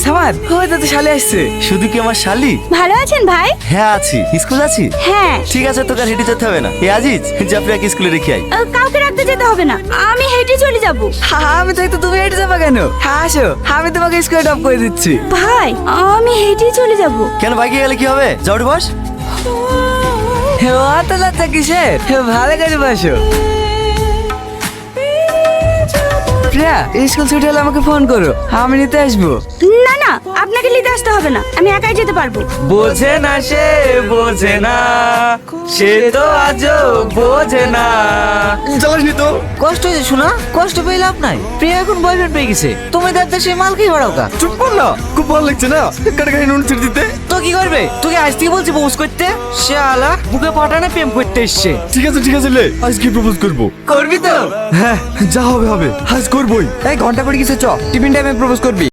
সামাদ হয়তো তো শালি আসছে। শুধু কি আমার শালি? ভালো আছেন ভাই? হ্যাঁ আছি। স্কুল আছি? হ্যাঁ। ঠিক আছে, তোকে আর হেঁটে যেতে হবে না। এ আজিজ, জাফরিয়াকে স্কুলে রেখে আই। কাউকে রাখতে যেতে হবে না, আমি হেঁটে চলে যাব। আমি তাই তো, তুমি হেঁটে যাবা কেন? হ্যাঁ আসো, আমি তোমাকে স্কুলে ড্রপ করে দিচ্ছি। ভাই আমি হেঁটে চলে যাব। কেন, বাইকে গেলে কি হবে? যাও উঠে বস। অত লজ্জা কিসের? ভালো করে বসো। প্রিয়া, স্কুল ছুটি হলে আমাকে ফোন করো, আমি নিতে আসবো। না না, আপনাকে নিতে আসতে হবে না, আমি একাই যেতে পারবো। বোঝে না সে, বোঝে না, সে তো আজও বোঝে না। চালাসনি তো? কষ্ট হয়েছে শোনা, কষ্ট পেয়ে লাভ নাই। প্রিয়া এখন বয়ফ্রেন্ড পেয়ে গেছে, তুমি দেখতে সে মাল খেয়ে বেড়াও কা। চুপ কর না, খুব ভালো লাগছে না কাটে কাটে নুন ছেড়ে দিতে। তো কি করবে? তোকে আজ থেকে বলছি প্রপোজ করতে, সে আলা বুকে পাঠানে প্রেম করতে এসছে। ঠিক আছে লে, আজকে প্রপোজ করবো। করবি তো? হ্যাঁ, যা হবে হবে, আজ করবোই। এই ঘন্টা পড়ে গেছে, চ টিফিন টাইমে প্রপোজ করবি।